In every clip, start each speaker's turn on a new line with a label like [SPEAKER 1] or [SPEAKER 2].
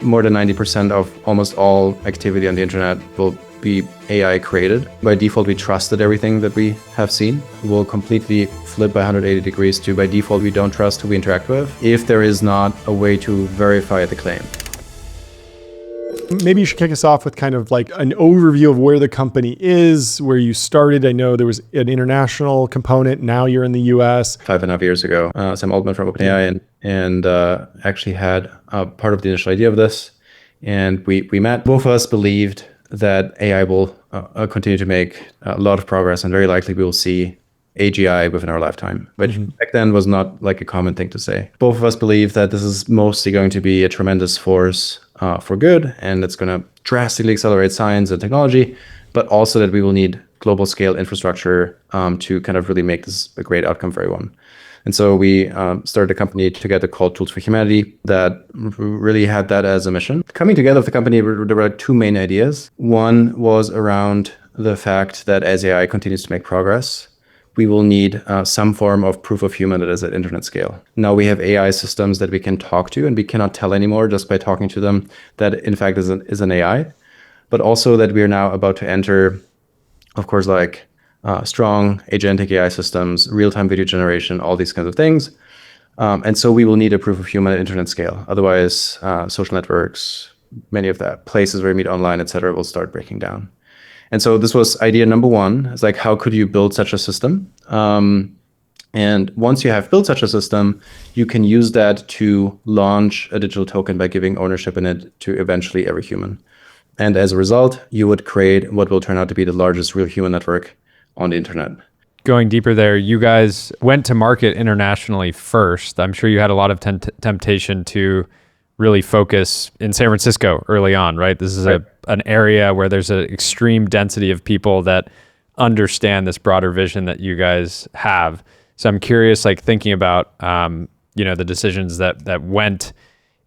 [SPEAKER 1] More than 90% of almost all activity on the internet will be AI created. By default, we trust that everything that we have seen will completely flip by 180 degrees to by default, we don't trust who we interact with if there is not a way to verify the claim.
[SPEAKER 2] Maybe you should kick us off with kind of like an overview of where the company is, where you started. I know there was an international component. Now you're in the US.
[SPEAKER 1] 5.5 years ago, Sam Altman from OpenAI and actually had part of the initial idea of this. And we met. Both of us believed that AI will continue to make a lot of progress, and very likely we will see AGI within our lifetime, which back then was not like a common thing to say. Both of us believe that this is mostly going to be a tremendous force for good, and it's going to drastically accelerate science and technology, but also that we will need global scale infrastructure to kind of really make this a great outcome for everyone. And so we started a company together called Tools for Humanity that really had that as a mission. Coming together of the company, there were two main ideas. One was around the fact that as AI continues to make progress, we will need some form of proof of human that is at internet scale. Now we have AI systems that we can talk to, and we cannot tell anymore just by talking to them that in fact is an AI, but also that we are now about to enter, of course, like strong agentic AI systems, real-time video generation, all these kinds of things. And so we will need a proof of human at internet scale. Otherwise, social networks, many of the places where we meet online, et cetera, will start breaking down. And so this was idea number one. It's like, how could you build such a system? And once you have built such a system, you can use that to launch a digital token by giving ownership in it to eventually every human. And as a result, you would create what will turn out to be the largest real human network on the internet.
[SPEAKER 3] Going deeper there, you guys went to market internationally first. I'm sure you had a lot of temptation to really focus in San Francisco early on, right? This is an area where there's an extreme density of people that understand this broader vision that you guys have. So I'm curious, like thinking about, the decisions that went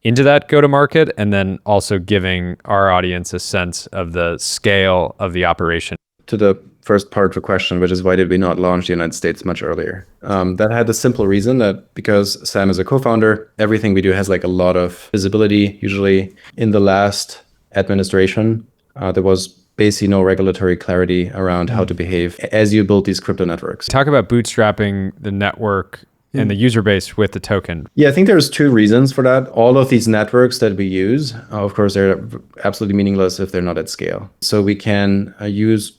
[SPEAKER 3] into that go-to-market, and then also giving our audience a sense of the scale of the operation.
[SPEAKER 1] To the first part of the question, which is why did we not launch the United States much earlier? That had the simple reason that because Sam is a co-founder, everything we do has like a lot of visibility. Usually in the last administration, there was basically no regulatory clarity around how to behave as you build these crypto networks.
[SPEAKER 3] Talk about bootstrapping the network and the user base with the token.
[SPEAKER 1] Yeah, I think there's two reasons for that. All of these networks that we use, of course, they're absolutely meaningless if they're not at scale. So we can use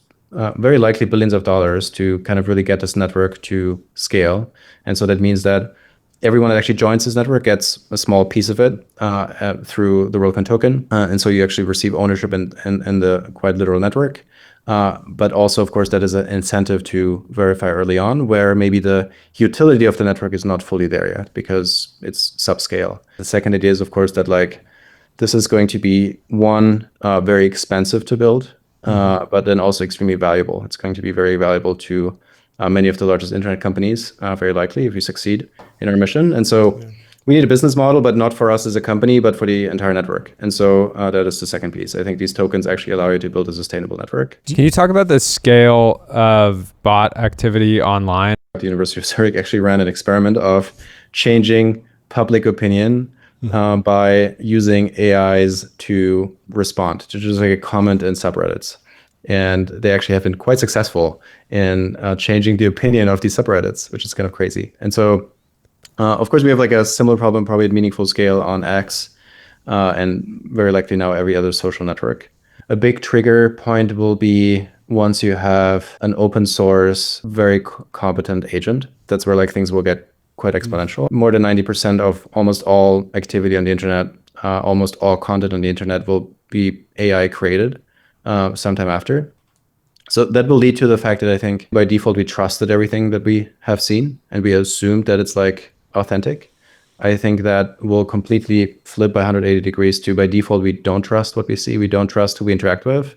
[SPEAKER 1] very likely billions of dollars to kind of really get this network to scale. And so that means that everyone that actually joins this network gets a small piece of it through the Worldcoin token. And so you actually receive ownership in the quite literal network. But also, of course, that is an incentive to verify early on, where maybe the utility of the network is not fully there yet because it's subscale. The second idea is, of course, that like this is going to be very expensive to build, but then also extremely valuable. It's going to be very valuable to many of the largest internet companies, very likely, if we succeed in our mission. And so we need a business model, but not for us as a company, but for the entire network. And so that is the second piece. I think these tokens actually allow you to build a sustainable network.
[SPEAKER 3] Can you talk about the scale of bot activity online?
[SPEAKER 1] The University of Zurich actually ran an experiment of changing public opinion by using AIs to respond to just like a comment in subreddits. And they actually have been quite successful in changing the opinion of these subreddits, which is kind of crazy. And so, of course, we have like a similar problem, probably at meaningful scale on X, and very likely now every other social network. A big trigger point will be once you have an open source, very competent agent. That's where like things will get quite exponential. More than 90% of almost all activity on the internet, almost all content on the internet will be AI created sometime after. So that will lead to the fact that I think by default, we trusted everything that we have seen and we assumed that it's like authentic. I think that will completely flip by 180 degrees to by default, we don't trust what we see. We don't trust who we interact with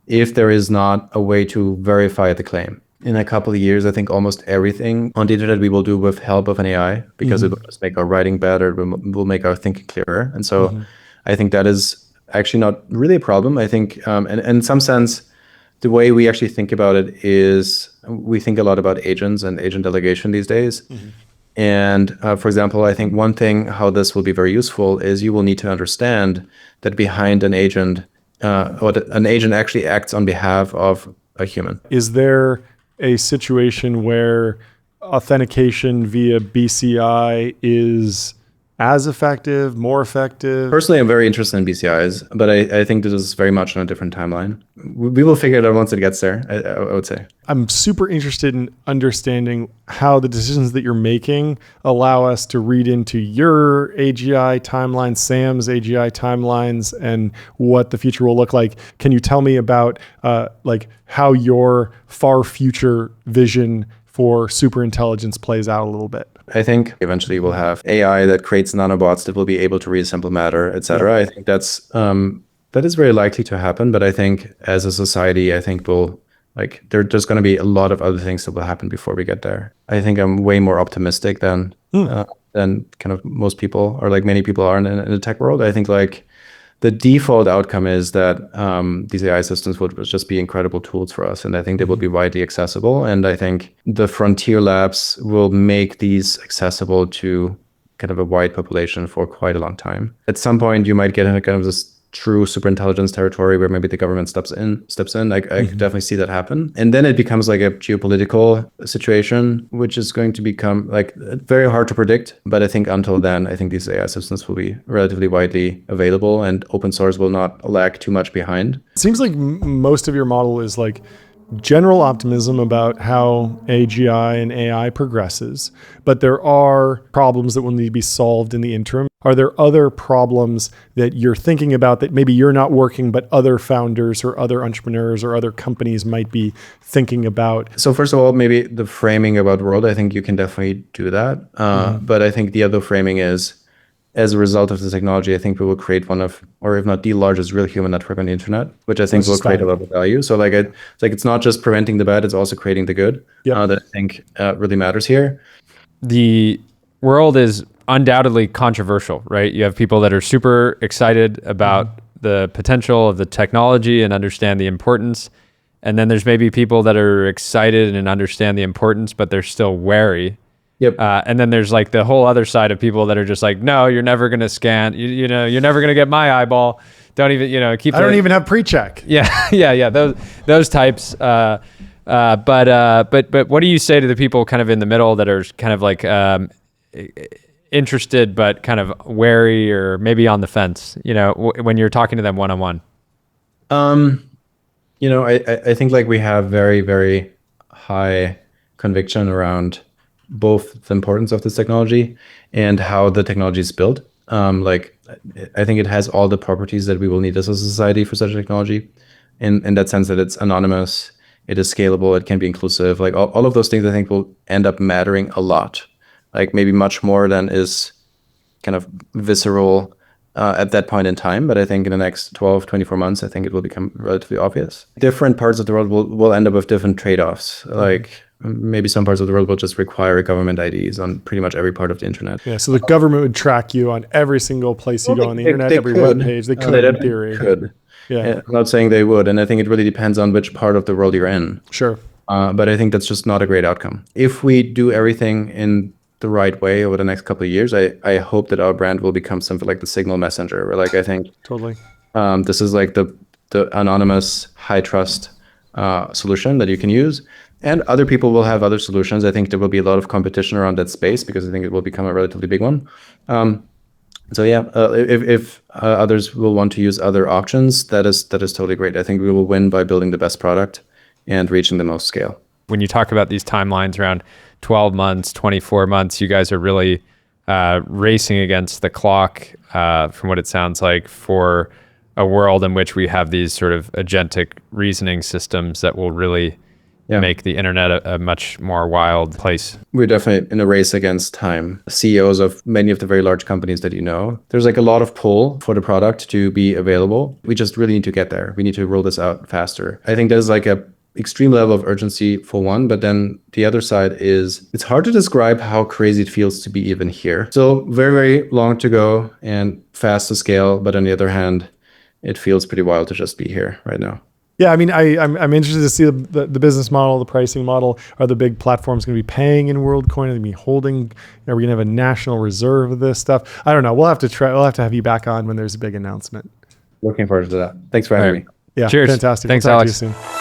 [SPEAKER 1] if there is not a way to verify the claim. In a couple of years, I think almost everything on the internet we will do with help of an AI because it will just make our writing better, it will make our thinking clearer. And so I think that is actually not really a problem. I think, and in some sense, the way we actually think about it is we think a lot about agents and agent delegation these days. And for example, I think one thing how this will be very useful is you will need to understand that behind an agent, or that an agent actually acts on behalf of a human.
[SPEAKER 2] Is there a situation where authentication via BCI is as effective, more effective?
[SPEAKER 1] Personally, I'm very interested in BCIs, but I think this is very much on a different timeline. We will figure it out once it gets there, I would say.
[SPEAKER 2] I'm super interested in understanding how the decisions that you're making allow us to read into your AGI timeline, Sam's AGI timelines, and what the future will look like. Can you tell me about like how your far future vision for superintelligence plays out a little bit?
[SPEAKER 1] I think eventually we'll have AI that creates nanobots that will be able to reassemble matter, etc. I think that is very likely to happen. But I think as a society, I think there's going to be a lot of other things that will happen before we get there. I think I'm way more optimistic than kind of most people, or like many people are in the tech world. I think like the default outcome is that these AI systems will just be incredible tools for us. And I think they will be widely accessible. And I think the frontier labs will make these accessible to kind of a wide population for quite a long time. At some point, you might get into kind of this true superintelligence territory where maybe the government steps in. I could definitely see that happen. And then it becomes like a geopolitical situation, which is going to become like very hard to predict. But I think until then, I think these AI systems will be relatively widely available and open source will not lag too much behind.
[SPEAKER 2] It seems like most of your model is like general optimism about how AGI and AI progresses, but there are problems that will need to be solved in the interim. Are there other problems that you're thinking about that maybe you're not working, but other founders or other entrepreneurs or other companies might be thinking about?
[SPEAKER 1] So first of all, maybe the framing about world, I think you can definitely do that. But I think the other framing is, as a result of the technology, I think we will create one of, or if not the largest real human network on the internet, which I think will create a lot of value. So like it's not just preventing the bad, it's also creating the good that I think really matters here.
[SPEAKER 3] The world is undoubtedly controversial, right? You have people that are super excited about the potential of the technology and understand the importance. And then there's maybe people that are excited and understand the importance, but they're still wary.
[SPEAKER 1] Yep.
[SPEAKER 3] And then there's like the whole other side of people that are just like, no, you're never going to scan, you know, you're never going to get my eyeball. Don't even, you know, keep.
[SPEAKER 2] I don't even have pre-check.
[SPEAKER 3] Yeah. Those types. But what do you say to the people kind of in the middle that are kind of like interested, but kind of wary or maybe on the fence, you know, when you're talking to them one-on-one?
[SPEAKER 1] You know, I think like we have very, very high conviction around both the importance of this technology and how the technology is built. Like, I think it has all the properties that we will need as a society for such a technology, in that sense that it's anonymous, it is scalable, it can be inclusive. Like all of those things I think will end up mattering a lot, like maybe much more than is kind of visceral at that point in time. But I think in the next 12, 24 months, I think it will become relatively obvious. Different parts of the world will end up with different trade-offs. Like maybe some parts of the world will just require government IDs on pretty much every part of the internet.
[SPEAKER 2] Yeah, so the government would track you on every single place you go on the internet, every web page. They could, in theory.
[SPEAKER 1] Could.
[SPEAKER 2] Yeah.
[SPEAKER 1] I'm not saying they would. And I think it really depends on which part of the world you're in.
[SPEAKER 2] Sure.
[SPEAKER 1] But I think that's just not a great outcome. If we do everything in the right way over the next couple of years, I hope that our brand will become something like the Signal Messenger, where like I think
[SPEAKER 2] totally
[SPEAKER 1] this is like the anonymous high trust solution that you can use. And other people will have other solutions. I think there will be a lot of competition around that space because I think it will become a relatively big one. So yeah, if others will want to use other options, that is totally great. I think we will win by building the best product and reaching the most scale.
[SPEAKER 3] When you talk about these timelines around 12 months, 24 months, you guys are really racing against the clock, from what it sounds like, for a world in which we have these sort of agentic reasoning systems that will really make the internet a much more wild place.
[SPEAKER 1] We're definitely in a race against time. CEOs of many of the very large companies that you know, there's like a lot of pull for the product to be available. We just really need to get there. We need to roll this out faster. I think there's like a extreme level of urgency for one, but then the other side is it's hard to describe how crazy it feels to be even here. So very, very long to go and fast to scale. But on the other hand, it feels pretty wild to just be here right now.
[SPEAKER 2] Yeah, I mean, I'm interested to see the business model, the pricing model. Are the big platforms going to be paying in Worldcoin? Are they going to be holding? Are we going to have a national reserve of this stuff? I don't know. We'll have to try. We'll have to have you back on when there's a big announcement.
[SPEAKER 1] Looking forward to that. Thanks for having me.
[SPEAKER 2] Yeah,
[SPEAKER 3] Cheers.
[SPEAKER 2] fantastic.
[SPEAKER 3] Thanks,
[SPEAKER 2] We'll talk
[SPEAKER 3] Alex.
[SPEAKER 2] to you soon.